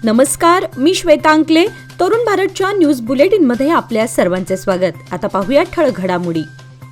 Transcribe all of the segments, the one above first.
नमस्कार, मी श्वेता अंकले. तरुण भारतच्या न्यूज बुलेटिनमध्ये आपल्या सर्वांचे स्वागत. आता पाहूया ठळक घडामोडी.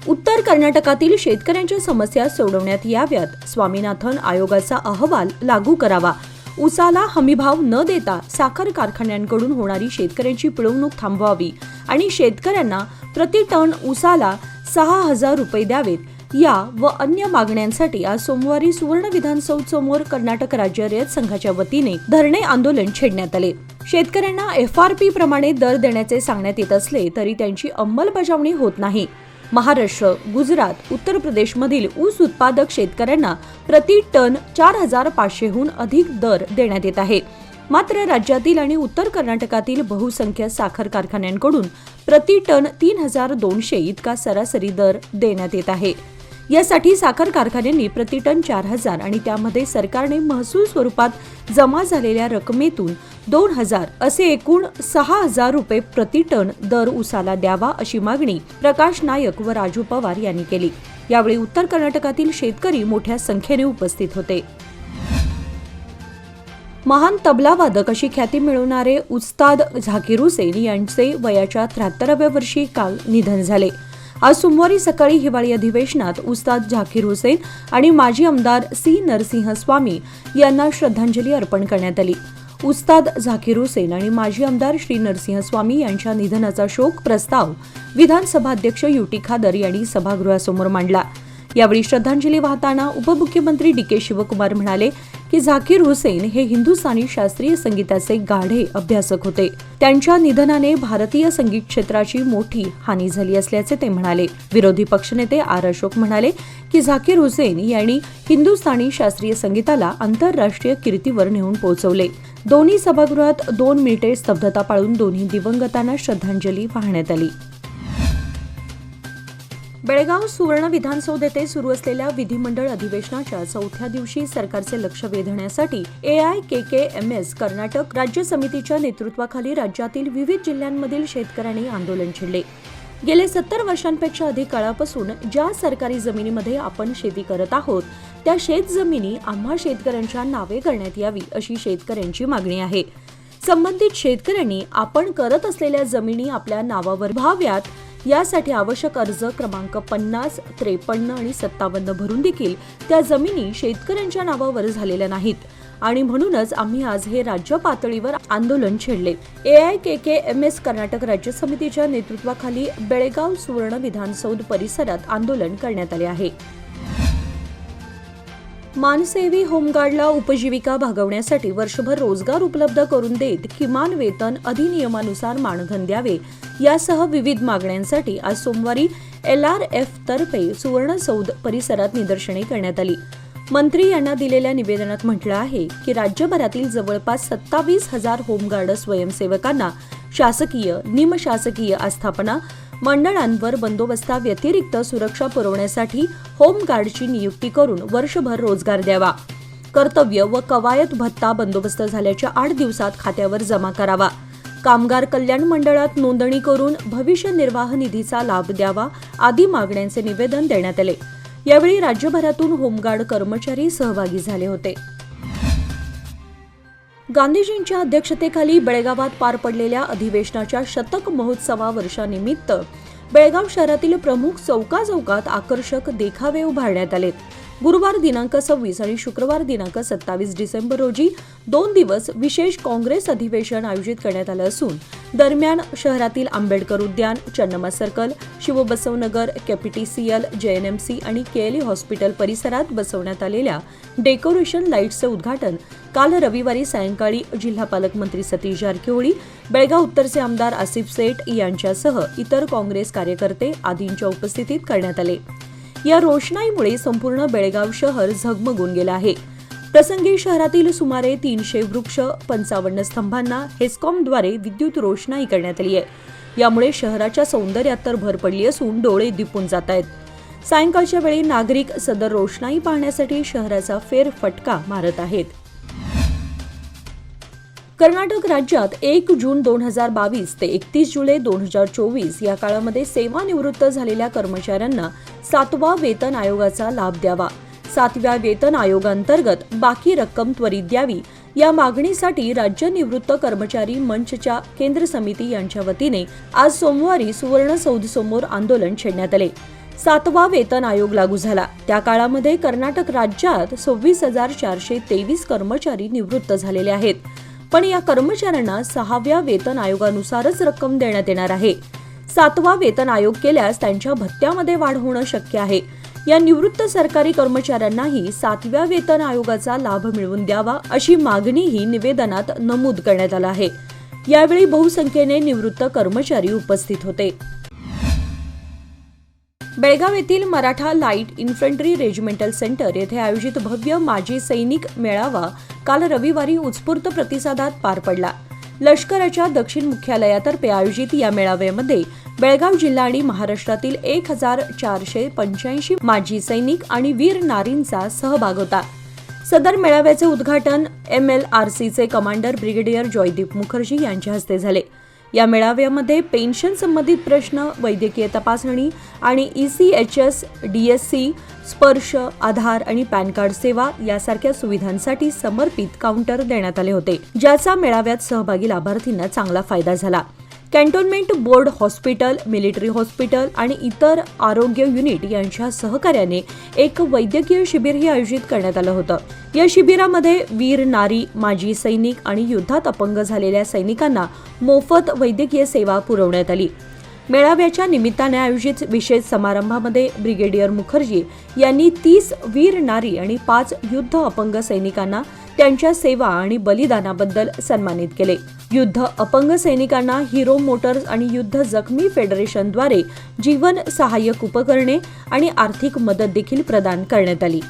उत्तर कर्नाटकातील शेतकऱ्यांच्या समस्या सोडवण्यात याव्यात. स्वामीनाथन आयोगाचा अहवाल लागू करावा. ऊसाला हमीभाव न देता साखर कारखान्यांकडून होणारी शेतकऱ्यांची पिळवणूक थांबवावी आणि शेतकऱ्यांना प्रति टन ऊसाला 6,000 रुपये द्यावेत. या व अन्य मागण्यांसाठी आज सोमवारी सुवर्ण विधानसौध समोर कर्नाटक राज्य रयत संघाच्या वतीने धरणे आंदोलन छेडण्यात आले. शेतकऱ्यांना FRP प्रमाणे दर देण्याचे सांगण्यात येत असले तरी त्यांची अंमलबजावणी होत नाही. महाराष्ट्र, गुजरात, उत्तर प्रदेशमधील ऊस उत्पादक शेतकऱ्यांना प्रति टन 4,500हून अधिक दर देण्यात येत आहे. मात्र राज्यातील आणि उत्तर कर्नाटकातील बहुसंख्य साखर कारखान्यांकडून प्रति टन 3,200 इतका सरासरी दर देण्यात येत आहे. यासाठी साखर कारखान्यांनी प्रति टन 4,000 आणि त्यामध्ये सरकारने महसूल स्वरूपात जमा झालेल्या रकमेतून 2,000 असे एकूण 6,000 रुपये प्रति टन दर ऊसाला द्यावा अशी मागणी प्रकाश नायक व राजू पवार यांनी केली. यावेळी उत्तर कर्नाटकातील शेतकरी मोठ्या संख्येने उपस्थित होते. महान तबलावादक अशी ख्याती मिळवणारे उस्ताद झाकीर हुसेन यांचे वयाच्या 73व्या वर्षी काल निधन झाले. आज सोमवारी सकाळी हिवाळी अधिवेशनात उस्ताद झाकीर हुसेन आणि माजी आमदार C. नरसिंह स्वामी यांना श्रद्धांजली अर्पण करण्यात आली. उस्ताद झाकीर हुसेन आणि माजी आमदार श्री नरसिंह स्वामी यांच्या निधनाचा शोक प्रस्ताव विधानसभाध्यक्ष युटी खादर यांनी सभागृहासमोर मांडला. यावेळी श्रद्धांजली वाहताना उपमुख्यमंत्री DK शिवकुमार म्हणाले की झाकीर हुसेन हे हिंदुस्थानी शास्त्रीय संगीताचे गाढे अभ्यासक होते. त्यांच्या निधनाने भारतीय संगीत क्षेत्राची मोठी हानी झाली असल्याचे ते म्हणाले. विरोधी पक्षनेते R. अशोक म्हणाले की झाकीर हुसेन यांनी हिंदुस्थानी शास्त्रीय संगीताला आंतरराष्ट्रीय कीर्तीवर नेऊन पोहोचवले. दोन्ही सभागृहात 2 मिनिटे स्तब्धता पाळून दोन्ही दिवंगतांना श्रद्धांजली वाहण्यात आली. बेळगाव सुवर्ण विधानसौध येथे सुरू असलेल्या विधिमंडळ अधिवेशनाच्या चौथ्या दिवशी सरकारचे लक्ष वेधण्यासाठी AIKKMS कर्नाटक राज्य समितीच्या नेतृत्वाखाली राज्यातील विविध जिल्ह्यांमधील शेतकऱ्यांनी आंदोलन छेडले. गेले 70 वर्षांपेक्षा अधिक काळापासून ज्या सरकारी जमिनीमध्ये आपण शेती करत आहोत त्या शेतजमिनी आम्हा शेतकऱ्यांच्या नावे करण्यात यावी अशी शेतकऱ्यांची मागणी आहे. संबंधित शेतकऱ्यांनी आपण करत असलेल्या जमिनी आपल्या नावावर व्हाव्यात यासाठी आवश्यक अर्ज क्रमांक 50, 53 आणि 57 भरून देखील त्या जमिनी शेतकऱ्यांच्या नावावर झालेल्या नाहीत आणि म्हणूनच आम्ही आज हे राज्य पातळीवर आंदोलन छेडले. AIKKMS कर्नाटक राज्य समितीच्या नेतृत्वाखाली बेळगाव सुवर्ण विधानसौध परिसरात आंदोलन करण्यात आले आहे. मानसेवी होमगार्डला उपजीविका भागवण्यासाठी वर्षभर रोजगार उपलब्ध करून देत किमान वेतन अधिनियमानुसार मानधन द्यावे यासह विविध मागण्यांसाठी आज सोमवारी LRF तर्फे सुवर्णसौध परिसरात निदर्शने करण्यात आली. मंत्री यांना दिलेल्या निवेदनात म्हटलं आहे की राज्यभरातील जवळपास 27,000 होमगार्ड स्वयंसेवकांना शासकीय, निमशासकीय आस्थापना मंडळांवर बंदोबस्ताव्यतिरिक्त सुरक्षा पुरवण्यासाठी होमगार्डची नियुक्ती करून वर्षभर रोजगार द्यावा. कर्तव्य व कवायत भत्ता बंदोबस्त झाल्याच्या 8 दिवसात खात्यावर जमा करावा. कामगार कल्याण मंडळात नोंदणी करून भविष्य निर्वाह निधीचा लाभ द्यावा आदी मागण्यांचे निवेदन देण्यात आले. यावेळी राज्यभरातून होमगार्ड कर्मचारी सहभागी झाले होते. गांधीजींच्या अध्यक्षतेखाली बेळगावात पार पडलेल्या अधिवेशनाच्या शतक महोत्सवा वर्षानिमित्त बेळगाव शहरातील प्रमुख चौकात आकर्षक देखावे उभारण्यात आलेत. गुरुवार दिनांक 26 आणि शुक्रवार दिनांक 27 डिसेंबर रोजी 2 दिवस विशेष काँग्रेस अधिवेशन आयोजित करण्यात आलं असून दरम्यान शहरातील आंबेडकर उद्यान, चन्नमा सर्कल, शिवबसवनगर, KPTCL, JNMC आणि KLE हॉस्पिटल परिसरात बसवण्यात आलेल्या डेकोरेशन लाईट्सचे उद्घाटन काल रविवारी सायंकाळी जिल्हा पालकमंत्री सतीश जारकिहोळी, बेळगाव उत्तरचे आमदार आसिफ सेठ यांच्यासह इतर काँग्रेस कार्यकर्ते आदींच्या उपस्थितीत करण्यात आले. या रोषणाईमुळे संपूर्ण बेळगाव शहर झगमगून गेलं आहे. प्रसंगी शहरातील सुमारे 300 वृक्ष, 55 स्तंभांना हेस्कॉमद्वारे विद्युत रोषणाई करण्यात आली आहे. यामुळे शहराच्या सौंदर्यात तर भर पडली असून डोळे दिपून जात आहेत. सायंकाळच्या वेळी नागरिक सदर रोषणाई पाहण्यासाठी शहराचा फेरफटका मारत आहेत. कर्नाटक राज्यात 1 जून 2022 ते 31 जुलै 2024 या काळामध्ये सेवानिवृत्त झालेल्या कर्मचाऱ्यांना 7वा वेतन आयोगाचा लाभ द्यावा. 7व्या वेतन आयोगांतर्गत बाकी रक्कम त्वरित द्यावी या मागणीसाठी राज्य निवृत्त कर्मचारी मंचच्या केंद्र समिती यांच्या वतीने आज सोमवारी सुवर्ण सौधसमोर आंदोलन छेडण्यात आले. 7वा वेतन आयोग लागू झाला. त्या काळामध्ये कर्नाटक राज्यात 26,423 कर्मचारी निवृत्त झालेले आहेत. पण या कर्मचाऱ्यांना 6व्या वेतन आयोगानुसारच रक्कम देण्यात येणार आहे. 7वा वेतन आयोग केल्यास त्यांच्या भत्त्यामध्ये वाढ होणं शक्य आहे. या निवृत्त सरकारी कर्मचाऱ्यांनाही 7व्या वेतन आयोगाचा लाभ मिळवून द्यावा अशी मागणीही निवेदनात नमूद करण्यात आलं आहे. यावेळी बहुसंख्येने निवृत्त कर्मचारी उपस्थित होते. बेळगाव येथील Maratha light infantry regimental centre येथे आयोजित भव्य माजी सैनिक मेळावा काल रविवारी उत्स्फूर्त प्रतिसादात पार पडला. लष्कराच्या दक्षिण मुख्यालयातर्फे आयोजित या मेळाव्यामध्ये बेळगाव जिल्हा आणि महाराष्ट्रातील 1,485 माजी सैनिक आणि वीर नारींचा सहभाग होता. सदर मेळाव्याचे उद्घाटन MLRCचे कमांडर ब्रिगेडियर जॉयदीप मुखर्जी यांच्या हस्ते झाले. या मेळाव्यामध्ये पेन्शन संबंधित प्रश्न, वैद्यकीय तपासणी आणि ECHS, DSC, स्पर्श, आधार आणि पॅन कार्ड सेवा यासारख्या सुविधांसाठी समर्पित काउंटर देण्यात आले होते, ज्याचा मेळाव्यात सहभागी लाभार्थींना चांगला फायदा झाला. Cantonment board hospital, military hospital आणि इतर आरोग्य युनिट यांच्या सहकार्याने एक वैद्यकीय शिबिरही आयोजित करण्यात आलं होतं. या शिबिरामध्ये वीर नारी, माजी सैनिक आणि युद्धात अपंग झालेल्या सैनिकांना मोफत वैद्यकीय सेवा पुरवण्यात आली. मेळाव्याच्या निमित्ताने आयोजित विशेष समारंभामध्ये ब्रिगेडियर मुखर्जी यांनी 30 वीर नारी आणि 5 युद्ध अपंग सैनिकांना त्यांच्या सेवा आणि बलिदानाबद्दल सन्मानित केले. युद्ध अपंग सैनिकांना हिरो मोटर्स आणि युद्ध जखमी फेडरेशनद्वारे जीवन सहाय्यक उपकरणे आणि आर्थिक मदत देखील प्रदान करण्यात आली.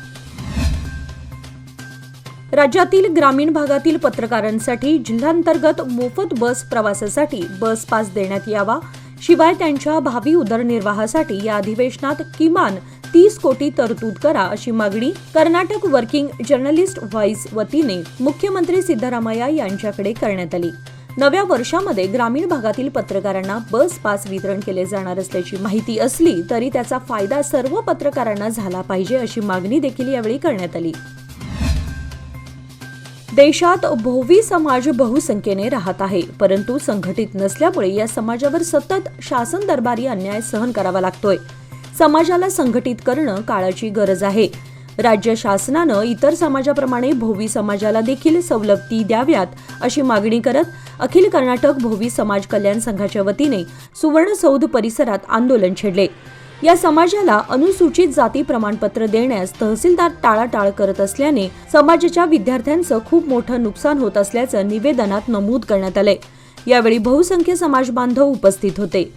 राज्यातील ग्रामीण भागातील पत्रकारांसाठी जिल्हांतर्गत मोफत बस प्रवासासाठी बस पास देण्यात यावा. शिवाय त्यांच्या भावी उदरनिर्वाहासाठी या अधिवेशनात किमान 30 कोटी तरतूद करा अशी मागणी कर्नाटक वर्किंग जर्नलिस्ट व्हॉइस वतीने मुख्यमंत्री सिद्धरामय्या यांच्याकडे करण्यात आली. नव्या वर्षामध्ये ग्रामीण भागातील पत्रकारांना बस पास वितरण केले जाणार असल्याची माहिती असली तरी त्याचा फायदा सर्व पत्रकारांना झाला पाहिजे अशी मागणी देखील यावेळी करण्यात आली. देशात भोवी समाज बहुसंख्येने राहत आहे, परंतु संघटित नसल्यामुळे या समाजावर सतत शासन दरबारी अन्याय सहन करावा लागतोय. समाजाला संघटित करणं काळाची गरज आहे. राज्य शासनानं इतर समाजाप्रमाणे भोवी समाजाला देखील सवलती द्याव्यात अशी मागणी करत अखिल कर्नाटक भोवी समाज कल्याण संघाच्या वतीने सुवर्णसौध परिसरात आंदोलन छेडले. या समाजाला अनुसूचित जाती प्रमाणपत्र देण्यास तहसीलदार टाळाटाळ करत असल्याने समाजाच्या विद्यार्थ्यांचं खूप मोठं नुकसान होत असल्याचं निवेदनात नमूद करण्यात आले. यावेळी बहुसंख्य समाज बांधव उपस्थित होते.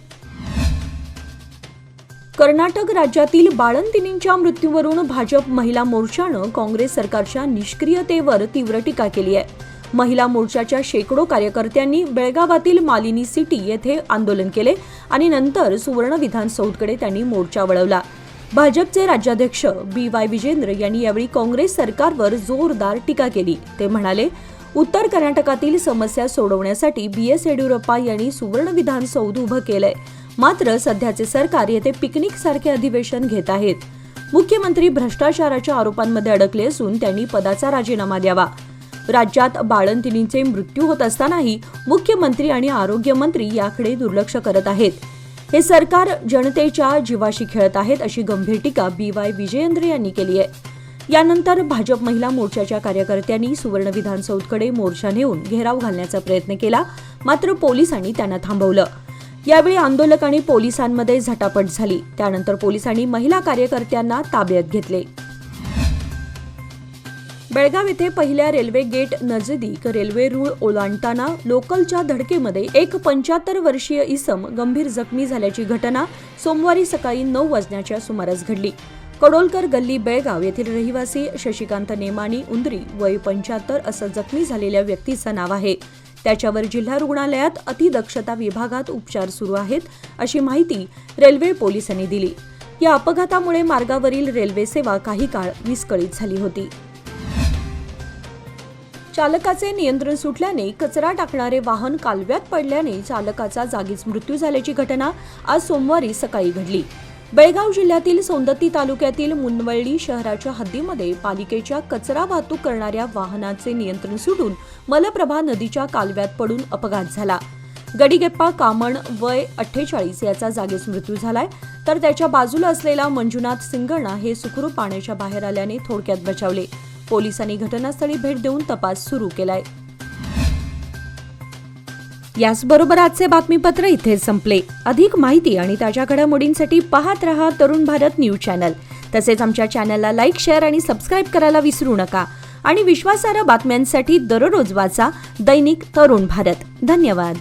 कर्नाटक राज्यातील बाळंतिणींच्या मृत्यूवरून भाजप महिला मोर्चानं काँग्रेस सरकारच्या निष्क्रियतेवर तीव्र टीका केली आहे. महिला मोर्चाच्या शेकडो कार्यकर्त्यांनी बेळगावातील मालिनी सिटी येथे आंदोलन केले आणि नंतर सुवर्ण विधानसौधकडे त्यांनी मोर्चा वळवला. भाजपचे राज्याध्यक्ष BY विजेंद्र यांनी यावेळी काँग्रेस सरकारवर जोरदार टीका केली. ते म्हणाले, उत्तर कर्नाटकातील समस्या सोडवण्यासाठी BS येडियुरप्पा यांनी सुवर्ण विधानसौध उभं केलंय, मात्र सध्याचे सरकार येथे पिकनिक सारखे अधिवेशन घेत आहेत. मुख्यमंत्री भ्रष्टाचाराच्या आरोपांमध्ये अडकले असून त्यांनी पदाचा राजीनामा द्यावा. राज्यात बाळंतिणींचे मृत्यू होत असतानाही मुख्यमंत्री आणि आरोग्यमंत्री याकडे दुर्लक्ष करत आहेत. हे सरकार जनतेच्या जीवाशी खेळत आहेत अशी गंभीर टीका BY विजेंद्र यांनी केली आहे. यानंतर भाजप महिला मोर्चाच्या कार्यकर्त्यांनी सुवर्ण विधानसौधकडे मोर्चा नेऊन घेराव घालण्याचा प्रयत्न केला, मात्र पोलिसांनी त्यांना थांबवलं. यावेळी आंदोलक आणि पोलिसांमध्ये झटापट झाली. त्यानंतर पोलिसांनी महिला कार्यकर्त्यांना ताब्यात घेतले. बेळगाव येथे पहिल्या रेल्वे गेट नजदीक रेल्वे रूळ ओलांडताना लोकलच्या धडकेमध्ये एक 75 वर्षीय इसम गंभीर जखमी झाल्याची घटना सोमवारी सकाळी 9 वाजण्याच्या सुमारास घडली. कडोलकर गल्ली बेळगाव येथील रहिवासी शशिकांत नेमानी उंदरी वय 75 असं जखमी झालेल्या व्यक्तीचं नाव आहे. त्याच्यावर जिल्हा रुग्णालयात अतिदक्षता विभागात उपचार सुरू आहेत अशी माहिती रेल्वे पोलिसांनी दिली. या अपघातामुळे मार्गावरील रेल्वे सेवा काही काळ विस्कळीत झाली होती. चालकाचे नियंत्रण सुटल्याने कचरा टाकणारे वाहन कालव्यात पडल्याने चालकाचा जागीच मृत्यू झाल्याची घटना आज सोमवारी सकाळी घडली. बेळगाव जिल्ह्यातील सौंदत्ती तालुक्यातील मुनवळ्ळी शहराच्या हद्दीमध्ये पालिकेच्या कचरा वाहतूक करणाऱ्या वाहनाचे नियंत्रण सुटून मलप्रभा नदीच्या कालव्यात पडून अपघात झाला. गडिगेप्पा कामण वय 48 याचा जागीच मृत्यू झालाय, तर त्याच्या बाजूला असलेला मंजुनाथ सिंगणा हे सुखरूप पाण्याच्या बाहेर आल्याने थोडक्यात बचावले. पोलिसांनी घटनास्थळी भेट देऊन तपास सुरू केलाय. याचबरोबर आजचे बातमीपत्र इथेच संपले. अधिक माहिती आणि ताज्या घडामोडींसाठी पाहत रहा तरुण भारत न्यूज चॅनल. तसेच आमच्या चॅनलला लाईक, शेअर आणि सबस्क्राईब करायला विसरू नका. आणि विश्वासार्ह बातम्यांसाठी दररोज वाचा दैनिक तरुण भारत. धन्यवाद.